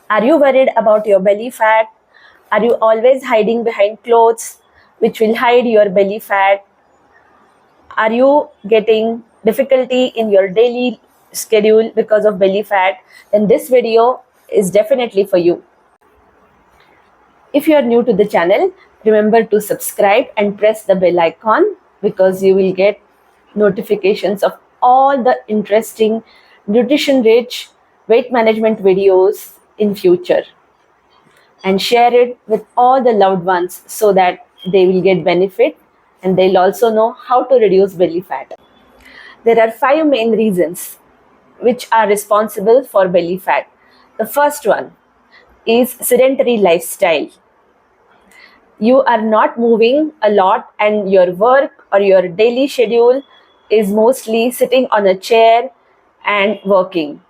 Are you worried about your belly fat? Are you always hiding behind clothes which will hide your belly fat? Are you getting difficulty in your daily schedule because of belly fat? Then this video is definitely for you. If you are new to the channel, remember to subscribe and press the bell icon because you will get notifications of all the interesting nutrition rich weight management videos in future, and share it with all the loved ones so that they will get benefit and they'll also know how to reduce belly fat. There are 5 main reasons which are responsible for belly fat. The first one is sedentary lifestyle. You are not moving a lot and your work or your daily schedule is mostly sitting on a chair and working.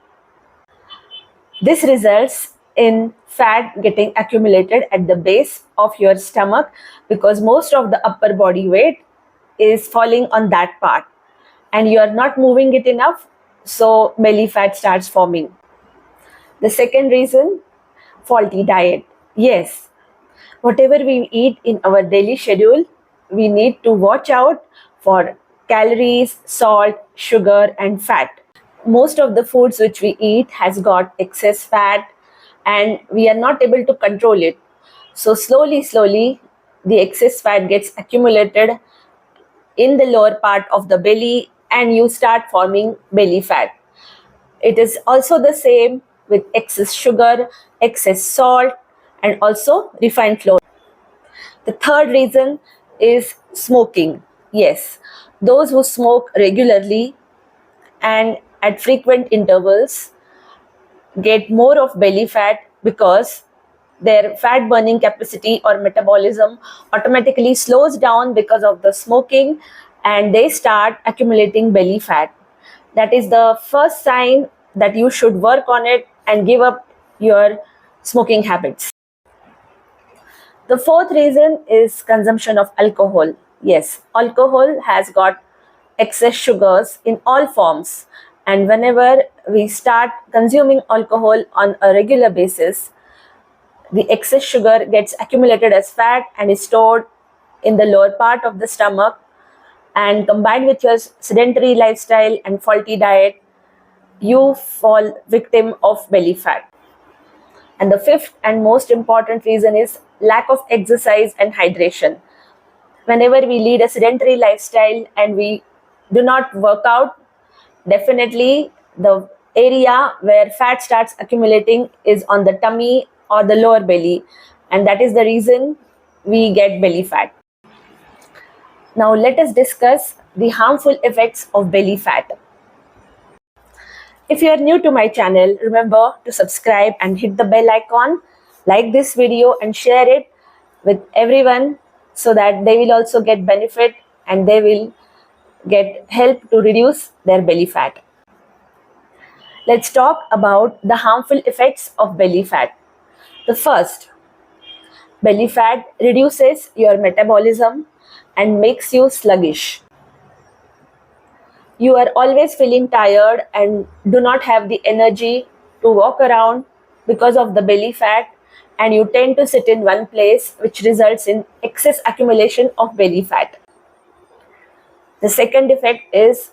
This results in fat getting accumulated at the base of your stomach because most of the upper body weight is falling on that part and you are not moving it enough, so belly fat starts forming. The second reason, faulty diet. Yes, whatever we eat in our daily schedule, we need to watch out for calories, salt, sugar, and fat. Most of the foods which we eat has got excess fat and we are not able to control it. So slowly, the excess fat gets accumulated in the lower part of the belly and you start forming belly fat. It is also the same with excess sugar, excess salt, and also refined flour. The third reason is smoking. Yes, those who smoke regularly and at frequent intervals get more of belly fat because their fat burning capacity or metabolism automatically slows down because of the smoking and they start accumulating belly fat. That is the first sign that you should work on it and give up your smoking habits. The fourth reason is consumption of alcohol. Yes, alcohol has got excess sugars in all forms, and whenever we start consuming alcohol on a regular basis, the excess sugar gets accumulated as fat and is stored in the lower part of the stomach, and combined with your sedentary lifestyle and faulty diet, you fall victim of belly fat. And the fifth and most important reason is lack of exercise and hydration. Whenever we lead a sedentary lifestyle and we do not work out, definitely the area where fat starts accumulating is on the tummy or the lower belly, and that is the reason we get belly fat. Now let us discuss the harmful effects of belly fat. If you are new to my channel, remember to subscribe and hit the bell icon, like this video and share it with everyone so that they will also get benefit and they will get help to reduce their belly fat. Let's talk about the harmful effects of belly fat. The first, belly fat reduces your metabolism and makes you sluggish. You are always feeling tired and do not have the energy to walk around because of the belly fat, and you tend to sit in one place, which results in excess accumulation of belly fat. The second effect is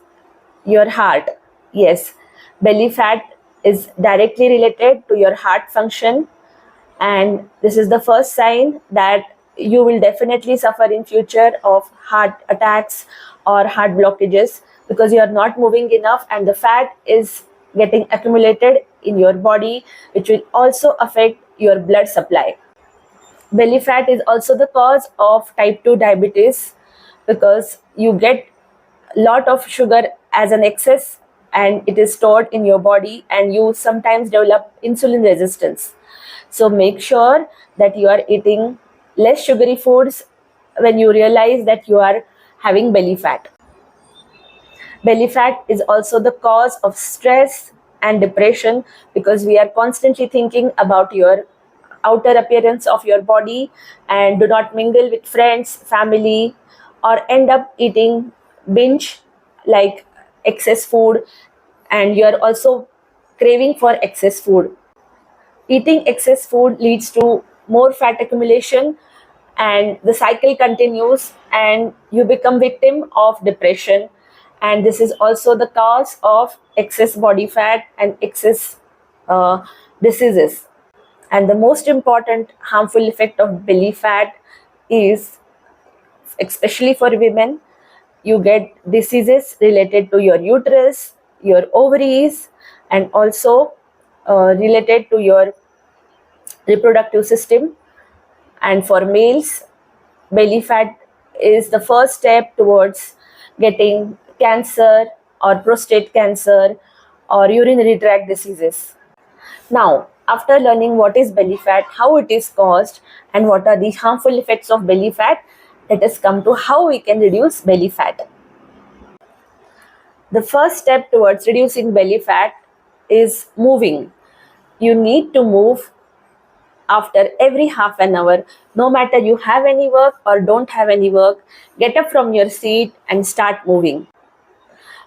your heart. Yes, belly fat is directly related to your heart function, and this is the first sign that you will definitely suffer in future of heart attacks or heart blockages because you are not moving enough and the fat is getting accumulated in your body, which will also affect your blood supply. Belly fat is also the cause of type 2 diabetes because you get lot of sugar as an excess and it is stored in your body and you sometimes develop insulin resistance. So make sure that you are eating less sugary foods when you realize that you are having belly fat. Belly fat is also the cause of stress and depression because we are constantly thinking about your outer appearance of your body and do not mingle with friends, family, or end up eating binge like excess food, and you are also craving for excess food. Eating excess food leads to more fat accumulation, and the cycle continues, and you become victim of depression. And this is also the cause of excess body fat and excess uh, diseases. And the most important harmful effect of belly fat is, especially for women, you get diseases related to your uterus, your ovaries, and also related to your reproductive system. And for males, belly fat is the first step towards getting cancer or prostate cancer or urinary tract diseases. Now, after learning what is belly fat, how it is caused, and what are the harmful effects of belly fat, let us come to how we can reduce belly fat. The first step towards reducing belly fat is moving. You need to move after every half an hour. No matter you have any work or don't have any work, get up from your seat and start moving.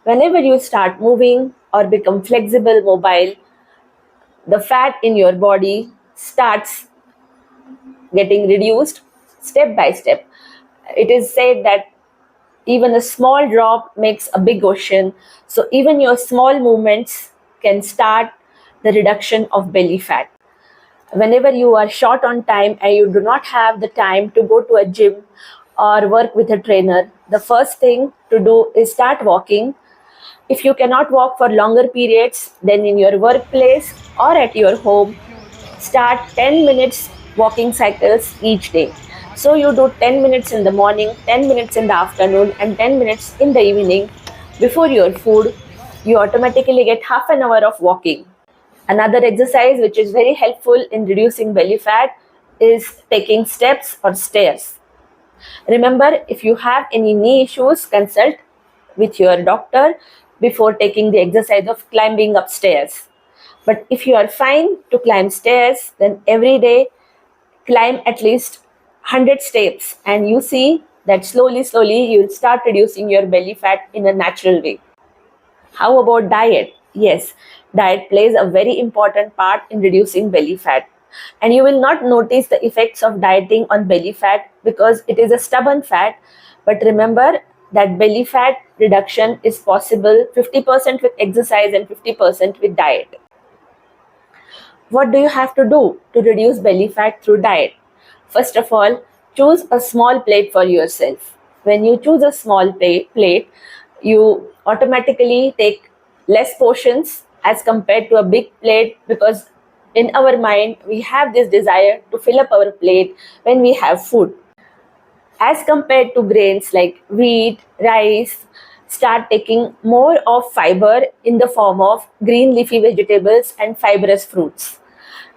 Whenever you start moving or become flexible, mobile, the fat in your body starts getting reduced step by step. It is said that even a small drop makes a big ocean. So even your small movements can start the reduction of belly fat. Whenever you are short on time and you do not have the time to go to a gym or work with a trainer, the first thing to do is start walking. If you cannot walk for longer periods, then in your workplace or at your home, start 10 minutes walking cycles each day. So you do 10 minutes in the morning, 10 minutes in the afternoon, and 10 minutes in the evening before your food. You automatically get half an hour of walking. Another exercise which is very helpful in reducing belly fat is taking steps or stairs. Remember, if you have any knee issues, consult with your doctor before taking the exercise of climbing upstairs. But if you are fine to climb stairs, then every day climb at least 100 steps, and you see that slowly you will start reducing your belly fat in a natural way. How about diet? Yes, diet plays a very important part in reducing belly fat. And you will not notice the effects of dieting on belly fat because it is a stubborn fat. But remember that belly fat reduction is possible 50% with exercise and 50% with diet. What do you have to do to reduce belly fat through diet? First of all, choose a small plate for yourself. When you choose a small plate, you automatically take less portions as compared to a big plate, because in our mind we have this desire to fill up our plate when we have food. As compared to grains like wheat, rice, start taking more of fiber in the form of green leafy vegetables and fibrous fruits.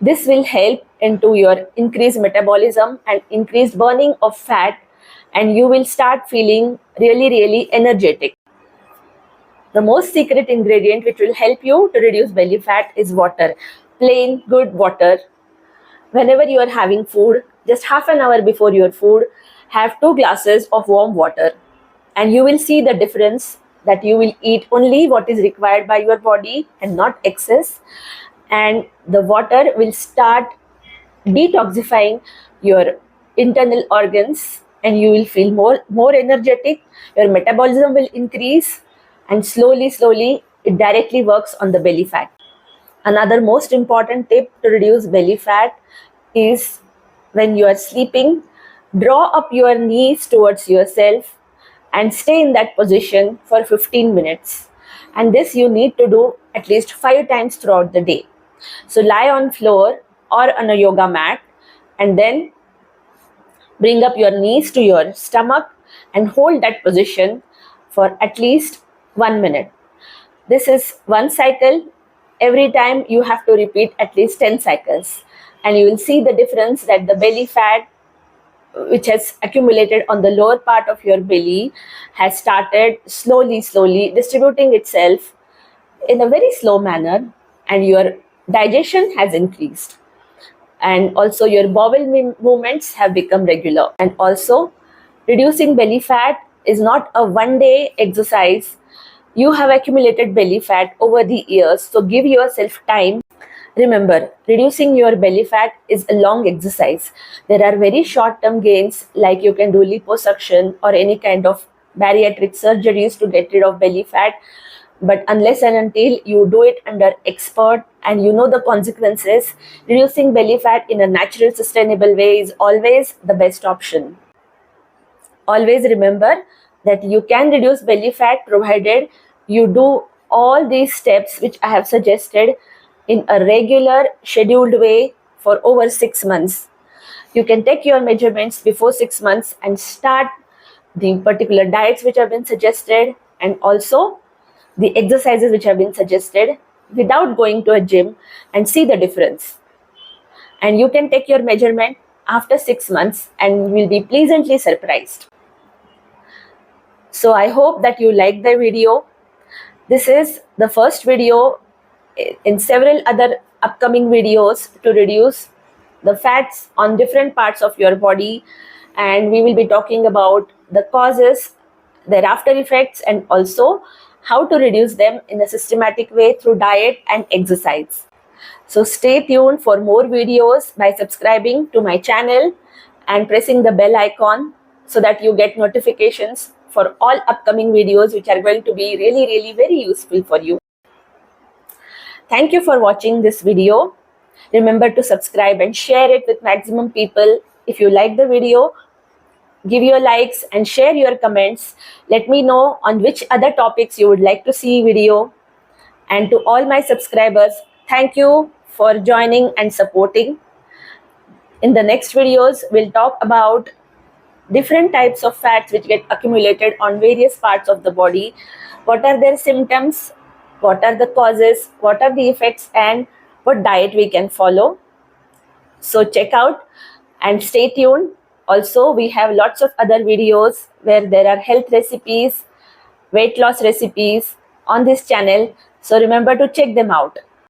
This will help into your increased metabolism and increased burning of fat, and you will start feeling really energetic. The most secret ingredient which will help you to reduce belly fat is water. Plain good water. Whenever you are having food, just half an hour before your food, have 2 glasses of warm water, and you will see the difference, that you will eat only what is required by your body and not excess, and the water will start detoxifying your internal organs, and you will feel more energetic. Your metabolism will increase, and slowly it directly works on the belly fat. Another most important tip to reduce belly fat is, when you are sleeping, draw up your knees towards yourself and stay in that position for 15 minutes. And this you need to do at least 5 times throughout the day. So lie on floor or on a yoga mat, and then bring up your knees to your stomach and hold that position for at least 1 minute. This is one cycle. Every time you have to repeat at least 10 cycles, and you will see the difference, that the belly fat which has accumulated on the lower part of your belly has started slowly distributing itself in a very slow manner, and your digestion has increased, and also your bowel movements have become regular. And also, reducing belly fat is not a one day exercise. You have accumulated belly fat over the years, so give yourself time. Remember, reducing your belly fat is a long exercise. There are very short-term gains, like you can do liposuction or any kind of bariatric surgeries to get rid of belly fat. But unless and until you do it under expert and you know the consequences, reducing belly fat in a natural, sustainable way is always the best option. Always remember that you can reduce belly fat provided you do all these steps which I have suggested in a regular scheduled way for over 6 months. You can take your measurements before 6 months and start the particular diets which have been suggested and also the exercises which have been suggested without going to a gym and see the difference. And you can take your measurement after 6 months and will be pleasantly surprised. So I hope that you liked the video. This is the first video in several other upcoming videos to reduce the fats on different parts of your body, and we will be talking about the causes, their after effects, and also how to reduce them in a systematic way through diet and exercise. So stay tuned for more videos by subscribing to my channel and pressing the bell icon so that you get notifications for all upcoming videos which are going to be really very useful for you. Thank you for watching this video. Remember to subscribe and share it with maximum people. If you like the video, give your likes and share your comments. Let me know on which other topics you would like to see video. And to all my subscribers, thank you for joining and supporting. In the next videos, we'll talk about different types of fats which get accumulated on various parts of the body. What are their symptoms? What are the causes? What are the effects? And what diet we can follow? So check out and stay tuned. Also, we have lots of other videos where there are health recipes, weight loss recipes on this channel. So remember to check them out.